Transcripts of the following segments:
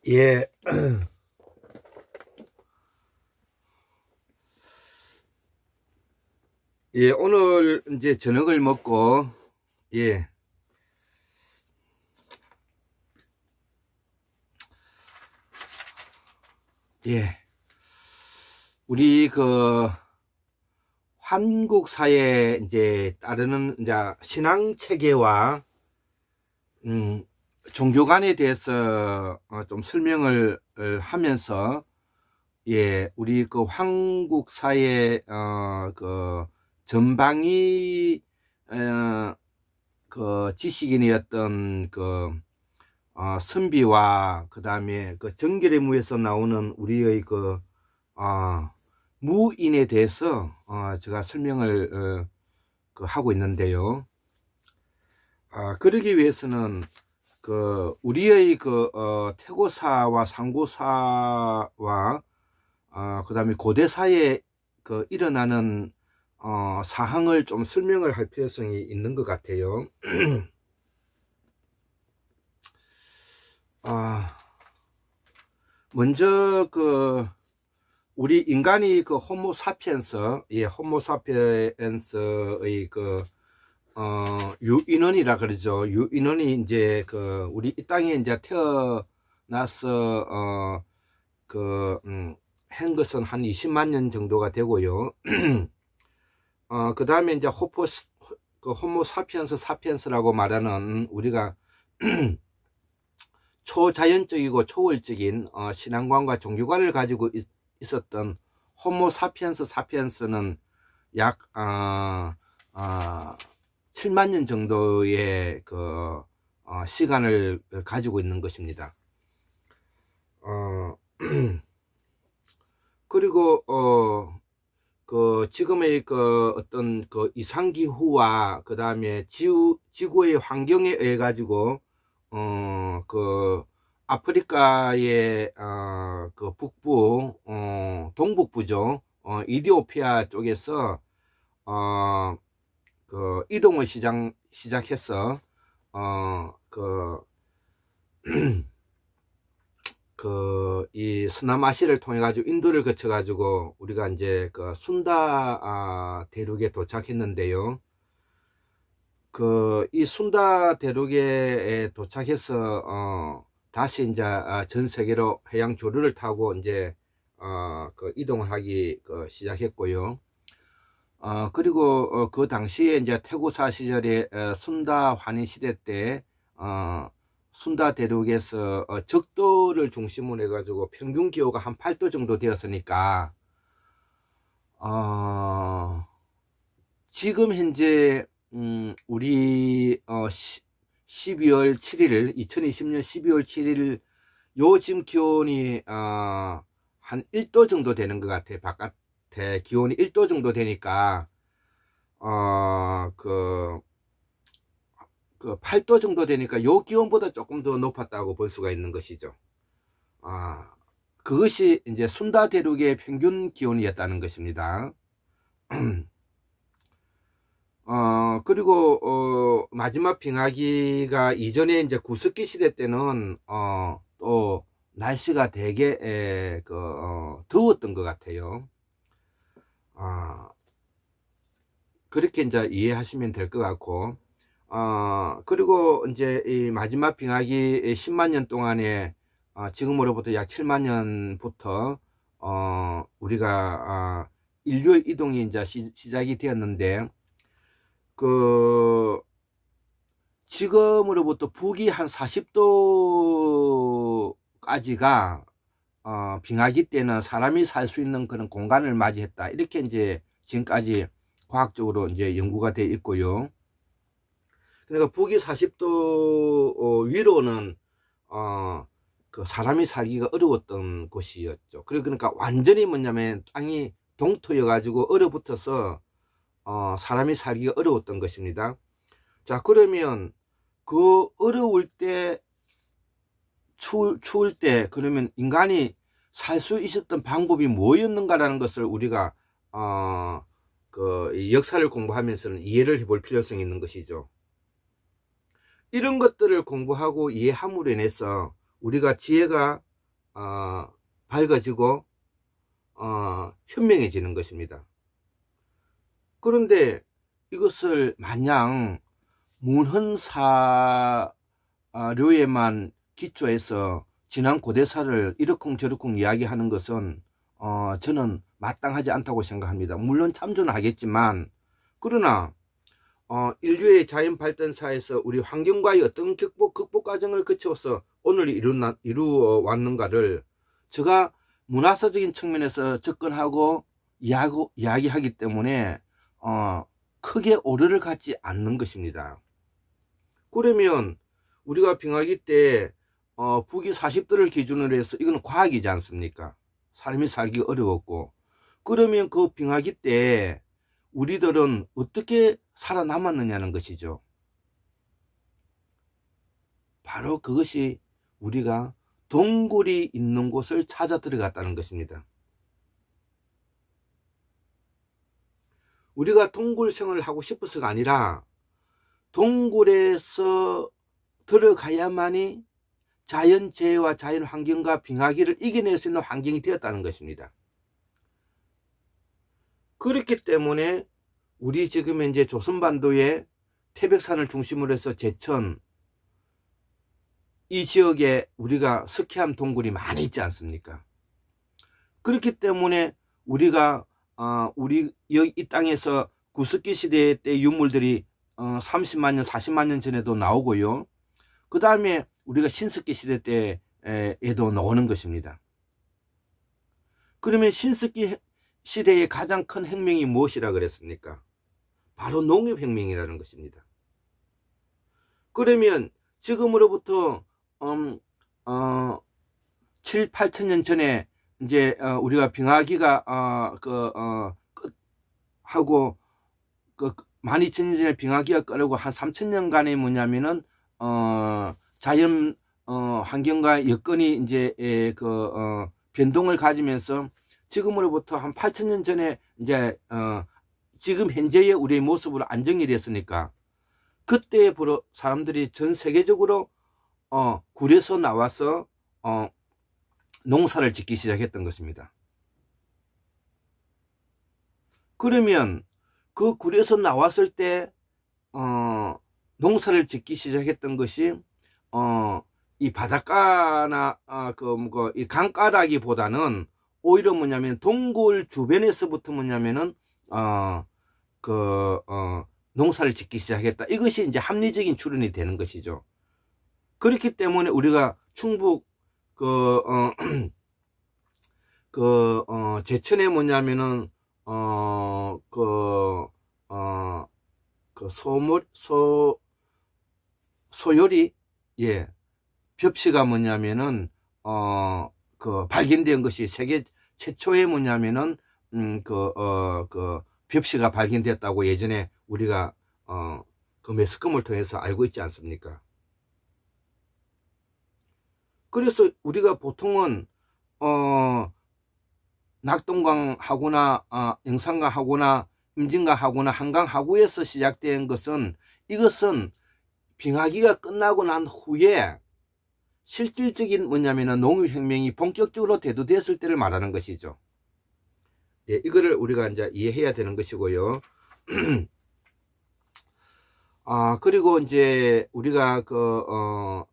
예, 예, 오늘 이제 저녁을 먹고, 예, 예, 우리 한국 사회에 이제 따르는 이제 신앙 체계와, 종교관에 대해서 좀 설명을 하면서, 예, 우리 한국 사회, 전방위, 지식인이었던 선비와 그 다음에 정결의 무에서 나오는 우리의 무인에 대해서 제가 설명을 하고 있는데요. 그러기 위해서는 우리의 태고사와 상고사와 그 다음에 고대사에 일어나는 사항을 좀 설명을 할 필요성이 있는 것 같아요. 먼저 우리 인간이 호모사피엔스, 예, 호모사피엔스의 유인원이라 그러죠. 유인원이 이제 우리 이 땅에 이제 태어나서 한 것은 한 20만 년 정도가 되고요. 그 다음에 이제 호모사피엔스 사피엔스라고 말하는 우리가 초자연적이고 초월적인 신앙관과 종교관을 가지고 있었던 호모사피엔스 사피엔스는 약 7만 년 정도의 시간을 가지고 있는 것입니다. 그리고 지금의 어떤 이상기후와 그 다음에 지구의 환경에 의해 가지고 아프리카의 북부, 동북부죠. 이디오피아 쪽에서 이동을 시작해서 이 서남아시아를 통해 가지고 인도를 거쳐 가지고 우리가 이제 순다 대륙에 도착했는데요. 이 순다 대륙에 도착해서 다시 이제 전 세계로 해양 조류를 타고 이제 이동을 하기 시작했고요. 그리고 그 당시에 이제 태고사 시절에 순다 환인 시대 때 순다 대륙에서 적도를 중심으로 해가지고 평균 기후가 한 8도 정도 되었으니까 지금 현재 우리 12월 7일 2020년 12월 7일 요즘 기온이 한 1도 정도 되는 것 같아요. 바깥에 기온이 1도 정도 되니까 8도 정도 되니까 요 기온보다 조금 더 높았다고 볼 수가 있는 것이죠. 그것이 이제 순다 대륙의 평균 기온이었다는 것입니다. 그리고 마지막 빙하기가 이전에 이제 구석기 시대 때는 또 날씨가 되게 더웠던 것 같아요. 그렇게 이제 이해하시면 될 것 같고, 그리고 이제 이 마지막 빙하기 10만 년 동안에 지금으로부터 약 7만 년부터 우리가 인류의 이동이 이제 시작이 되었는데, 지금으로부터 북위 한 40도까지가 빙하기 때는 사람이 살 수 있는 그런 공간을 맞이했다. 이렇게 이제 지금까지 과학적으로 이제 연구가 되어 있고요. 그러니까 북위 40도 위로는 사람이 살기가 어려웠던 곳이었죠. 그러니까 완전히 뭐냐면 땅이 동토여 가지고 얼어붙어서 사람이 살기가 어려웠던 것입니다. 자, 그러면 어려울 때, 추울 때, 그러면 인간이 살 수 있었던 방법이 뭐였는가라는 것을 우리가 역사를 공부하면서는 이해를 해볼 필요성이 있는 것이죠. 이런 것들을 공부하고 이해함으로 인해서 우리가 지혜가 밝아지고 현명해지는 것입니다. 그런데 이것을 마냥 문헌사료에만 기초해서 지난 고대사를 이러쿵저러쿵 이야기하는 것은 저는 마땅하지 않다고 생각합니다. 물론 참조는 하겠지만, 그러나 인류의 자연 발전사에서 우리 환경과의 어떤 극복 과정을 거쳐서 오늘 이루어 왔는가를 제가 문화사적인 측면에서 접근하고 이야기하기 때문에 크게 오류를 갖지 않는 것입니다. 그러면 우리가 빙하기 때 북위 40도를 기준으로 해서 이건 과학이지 않습니까? 사람이 살기 어려웠고, 그러면 그 빙하기 때 우리들은 어떻게 살아남았느냐는 것이죠. 바로 그것이 우리가 동굴이 있는 곳을 찾아 들어갔다는 것입니다. 우리가 동굴 생활을 하고 싶어서가 아니라 동굴에서 들어가야만이 자연재해와 자연환경과 빙하기를 이겨낼 수 있는 환경이 되었다는 것입니다. 그렇기 때문에 우리 지금 현재 조선반도의 태백산을 중심으로 해서 제천 이 지역에 우리가 스키함 동굴이 많이 있지 않습니까? 그렇기 때문에 우리가 우리 여기 이 땅에서 구석기 시대 때 유물들이 30만 년 40만 년 전에도 나오고요. 그 다음에 우리가 신석기 시대 때에도 나오는 것입니다. 그러면 신석기 시대의 가장 큰 혁명이 무엇이라 그랬습니까? 바로 농업혁명이라는 것입니다. 그러면 지금으로부터 7, 8천 년 전에 이제 우리가 빙하기가 하고 12,000년 전에 빙하기가 끓고 한 3,000년간의 뭐냐면은 자연 환경과 여건이 이제 변동을 가지면서 지금으로부터 한 8,000년 전에 이제 지금 현재의 우리의 모습으로 안정이 됐으니까 그때 사람들이 전 세계적으로 굴에서 나와서 농사를 짓기 시작했던 것입니다. 그러면 그 굴에서 나왔을 때 농사를 짓기 시작했던 것이 이 바닷가나 이 강가라기보다는 오히려 뭐냐면 동굴 주변에서부터 뭐냐면은 농사를 짓기 시작했다. 이것이 이제 합리적인 추론이 되는 것이죠. 그렇기 때문에 우리가 충북 제천에 뭐냐면은 소요리 벽시가 뭐냐면은 발견된 것이 세계 최초의 뭐냐면은 벽시가 발견됐다고 예전에 우리가 그 매스컴을 통해서 알고 있지 않습니까? 그래서 우리가 보통은 낙동강 하구나 영산강 하구나 임진강 하구나 한강 하구에서 시작된 것은 이것은 빙하기가 끝나고 난 후에 실질적인 뭐냐면은 농업혁명이 본격적으로 대두됐을 때를 말하는 것이죠. 예, 이거를 우리가 이제 이해해야 되는 것이고요. 그리고 이제 우리가 그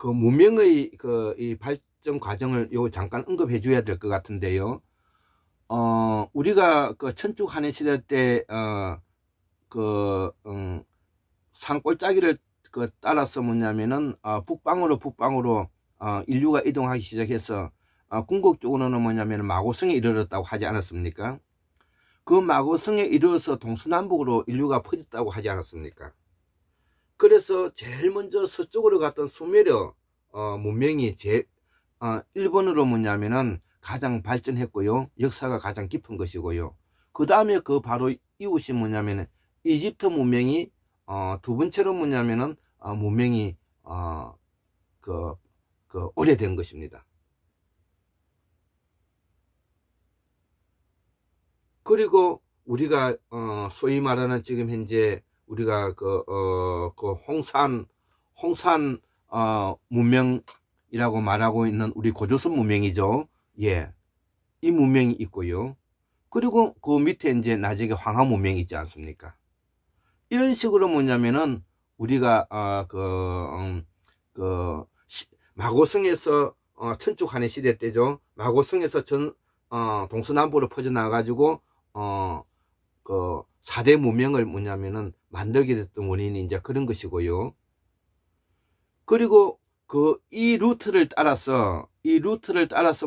문명의 이 발전 과정을 잠깐 언급해 줘야 될 것 같은데요. 우리가 천축 한해 시대 때 산골짜기를 따라서 뭐냐면은 북방으로 인류가 이동하기 시작해서 궁극 쪽으로는 뭐냐면 마고성에 이르렀다고 하지 않았습니까? 그 마고성에 이르러서 동서남북으로 인류가 퍼졌다고 하지 않았습니까? 그래서 제일 먼저 서쪽으로 갔던 수메르 문명이 일본으로 뭐냐면은 가장 발전했고요. 역사가 가장 깊은 것이고요. 그 다음에 그 바로 이웃이 뭐냐면은 이집트 문명이 두 번째로 뭐냐면은 문명이 오래된 것입니다. 그리고 우리가 소위 말하는 지금 현재 우리가 홍산 문명 문명이라고 말하고 있는 우리 고조선 문명이죠. 예, 이 문명이 있고요. 그리고 그 밑에 이제 나중에 황하 문명이 있지 않습니까? 이런 식으로 뭐냐면은 우리가 마고성에서 천축한해 시대 때죠. 마고성에서 동서남북으로 퍼져나가 가지고 그 4대 문명을 뭐냐면은 만들게 됐던 원인이 이제 그런 것이고요. 그리고 이 루트를 따라서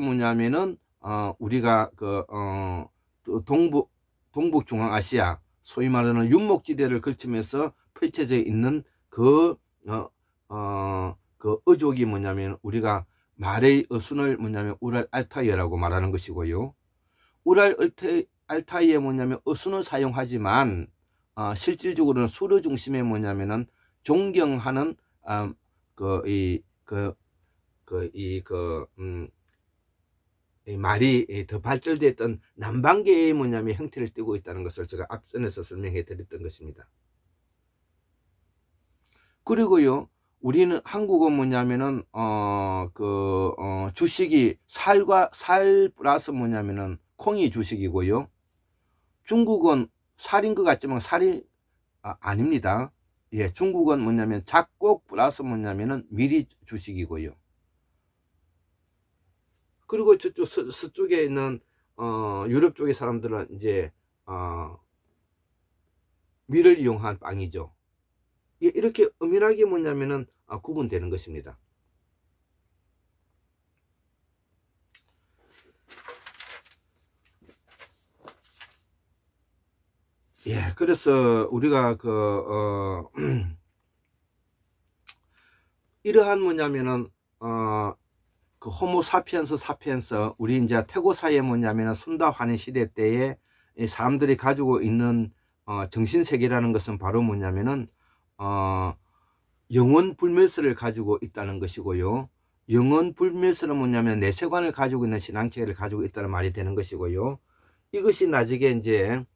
뭐냐면은 우리가 동북 중앙아시아 소위 말하는 윤목지대를 걸치면서 펼쳐져 있는 그 어족이 뭐냐면 우리가 말의 어순을 뭐냐면 우랄 알타이어라고 말하는 것이고요. 우랄 알타이에 뭐냐면 어순을 사용하지만 실질적으로는 수로 중심에 뭐냐면은 존경하는 이 말이 더 발달됐던 남방계의 뭐냐면 형태를 띠고 있다는 것을 제가 앞선에서 설명해 드렸던 것입니다. 그리고요, 우리는 한국은 뭐냐면은 주식이 살 플러스 뭐냐면은 콩이 주식이고요. 중국은 살인 것 같지만 살이 아닙니다. 예, 중국은 뭐냐면 작곡 플러스 뭐냐면은 밀이 주식이고요. 그리고 저쪽 서쪽에 있는 유럽 쪽의 사람들은 이제 밀을 이용한 빵이죠. 이렇게 엄연하게 뭐냐면은 구분되는 것입니다. 예, 그래서 우리가 이러한 뭐냐면은 그 호모 사피엔스 우리 이제 태고 사이에 뭐냐면은 순다 환인 시대 때에 이 사람들이 가지고 있는 정신세계라는 것은 바로 뭐냐면은 영원불멸설을 가지고 있다는 것이고요. 영원불멸설은 뭐냐면 내세관을 가지고 있는 신앙체계를 가지고 있다는 말이 되는 것이고요. 이것이 나중에 이제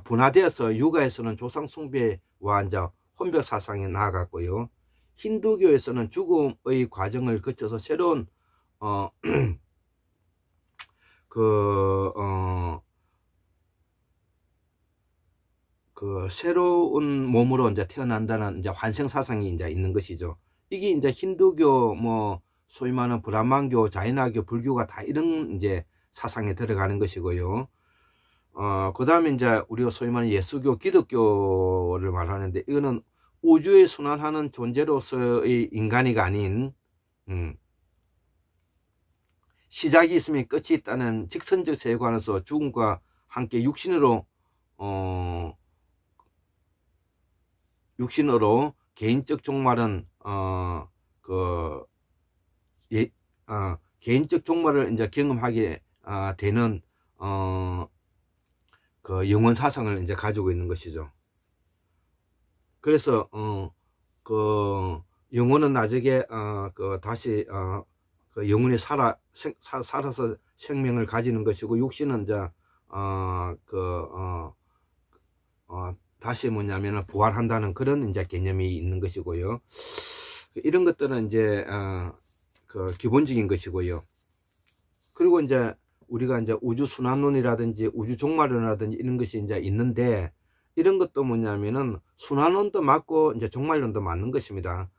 분화되어서 유가에서는 조상숭배와 이제 혼벽사상에 나아갔고요. 힌두교에서는 죽음의 과정을 거쳐서 새로운 새로운 몸으로 이제 태어난다는 이제 환생 사상이 이제 있는 것이죠. 이게 이제 힌두교, 소위 말하는 브라만교, 자이나교, 불교가 다 이런 이제 사상에 들어가는 것이고요. 그 다음에 이제 우리가 소위 말하는 예수교, 기독교를 말하는데, 이거는 우주에 순환하는 존재로서의 인간이가 아닌, 시작이 있으면 끝이 있다는 직선적 세계관에서 죽음과 함께 육신으로 개인적 종말은 개인적 종말을 이제 경험하게 되는 영원 사상을 이제 가지고 있는 것이죠. 그래서 영혼은 나중에 다시 영혼이 살아서 생명을 가지는 것이고, 육신은 이제 다시 뭐냐면 부활한다는 그런 이제 개념이 있는 것이고요. 이런 것들은 이제 기본적인 것이고요. 그리고 이제 우리가 이제 우주 순환론이라든지 우주 종말론이라든지 이런 것이 이제 있는데, 이런 것도 뭐냐면은 순환론도 맞고 이제 종말론도 맞는 것입니다.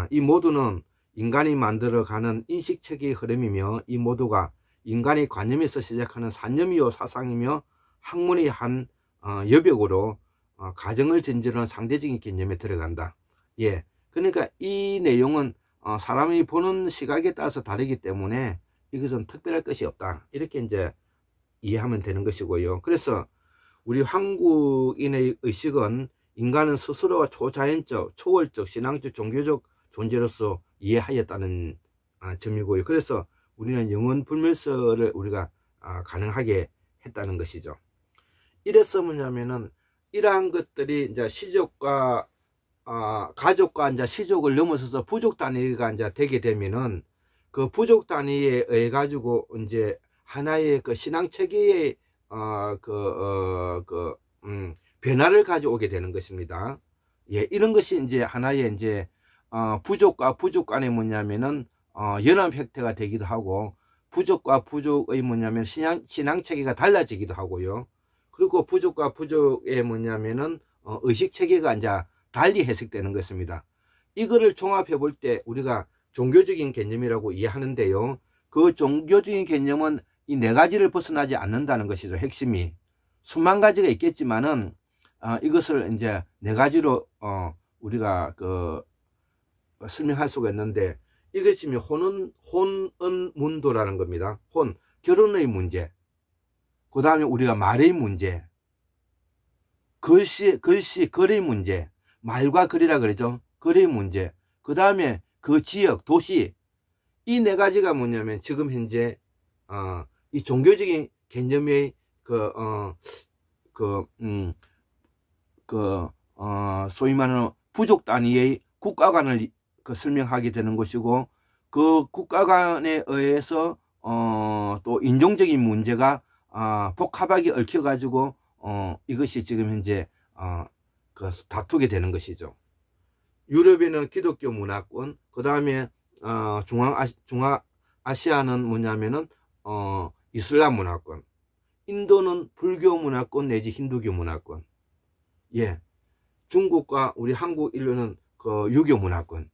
이 모두는 인간이 만들어가는 인식체계의 흐름이며, 이 모두가 인간의 관념에서 시작하는 산념이요 사상이며, 학문의 한 여벽으로 가정을 전제로 한 상대적인 개념에 들어간다. 예, 그러니까 이 내용은 사람이 보는 시각에 따라서 다르기 때문에 이것은 특별할 것이 없다, 이렇게 이제 이해하면 되는 것이고요. 그래서 우리 한국인의 의식은 인간은 스스로가 초자연적, 초월적, 신앙적, 종교적 존재로서 이해하였다는 점이고요. 그래서 우리는 영원불멸설을 우리가 가능하게 했다는 것이죠. 이래서 뭐냐면은 이러한 것들이 이제 시족과 가족과 이제 시족을 넘어서서 부족 단위가 이제 되게 되면은, 그 부족 단위에 의해 가지고 이제 하나의 그 신앙 체계의 변화를 가져오게 되는 것입니다. 예, 이런 것이 이제 하나의 이제 부족과 부족 간에 뭐냐면은 연합 형태가 되기도 하고, 부족과 부족의 뭐냐면 신앙 체계가 달라지기도 하고요. 그리고 부족과 부족의 뭐냐면은 의식 체계가 이제 달리 해석되는 것입니다. 이거를 종합해 볼 때 우리가 종교적인 개념이라고 이해하는데요. 그 종교적인 개념은 이 네 가지를 벗어나지 않는다는 것이죠. 핵심이. 수만 가지가 있겠지만은 이것을 이제 네 가지로 우리가 설명할 수가 있는데, 이것이 혼은 문도라는 겁니다. 결혼의 문제. 그 다음에 우리가 말의 문제. 글의 문제. 말과 글이라 그러죠. 글의 문제. 그 다음에 그 지역, 도시. 이 네 가지가 뭐냐면 지금 현재 이 종교적인 개념의 소위 말하는 부족 단위의 국가관을 설명하게 되는 것이고, 그 국가관에 의해서 또 인종적인 문제가 복합하게 얽혀 가지고 이것이 지금 현재 다투게 되는 것이죠. 유럽에는 기독교 문화권, 그 다음에 중앙아시아는 뭐냐면은 이슬람 문화권, 인도는 불교 문화권 내지 힌두교 문화권, 예, 중국과 우리 한국, 인류는 유교 문화권,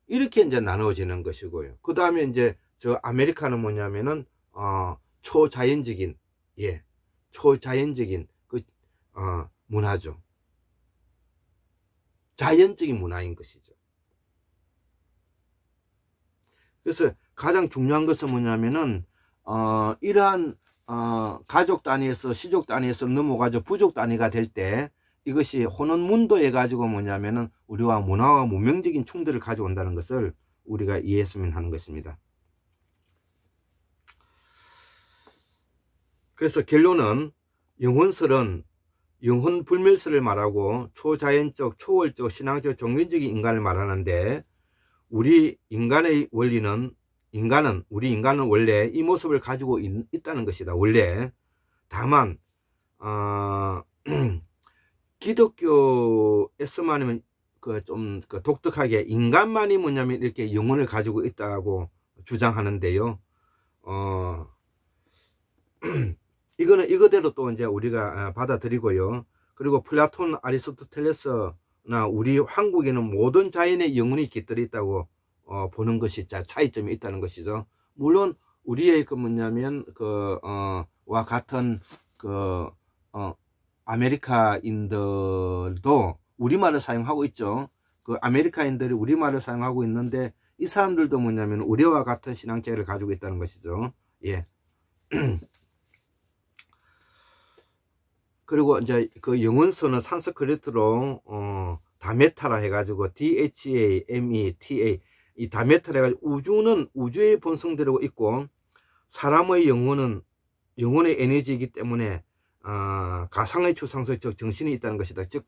이렇게 이제 나누어지는 것이고요. 그 다음에 이제 저 아메리카는 뭐냐면은 초자연적인, 예, 초자연적인 문화죠. 자연적인 문화인 것이죠. 그래서 가장 중요한 것은 뭐냐면은 이러한 가족 단위에서 시족 단위에서 넘어가죠. 부족 단위가 될 때 이것이 혼원문도해 가지고 뭐냐면은 우리와 문화와 문명적인 충돌을 가져온다는 것을 우리가 이해했으면 하는 것입니다. 그래서 결론은 영혼설은 영혼 불멸설을 말하고 초자연적, 초월적, 신앙적, 종교적인 인간을 말하는데, 우리 인간의 원리는 우리 인간은 원래 이 모습을 가지고 있다는 것이다. 원래. 다만 기독교에서만 좀 독특하게 인간만이 뭐냐면 이렇게 영혼을 가지고 있다고 주장하는데요. 이거는 이거대로 또 이제 우리가 받아들이고요. 그리고 플라톤, 아리스토텔레스나 우리 한국에는 모든 자연의 영혼이 깃들어 있다고 보는 것이 차이점이 있다는 것이죠. 물론 우리의 뭐냐면 와 같은 아메리카인들도 우리말을 사용하고 있죠. 아메리카인들이 우리말을 사용하고 있는데, 이 사람들도 뭐냐면 우리와 같은 신앙체를 가지고 있다는 것이죠. 예. 그리고 이제 영혼선은 산스크리트로 다메타라 해가지고 DHAMETA, 이 다메타라 해가지고 우주는 우주의 본성대로 있고, 사람의 영혼은 영혼의 에너지이기 때문에 가상의 추상적 정신이 있다는 것이다. 즉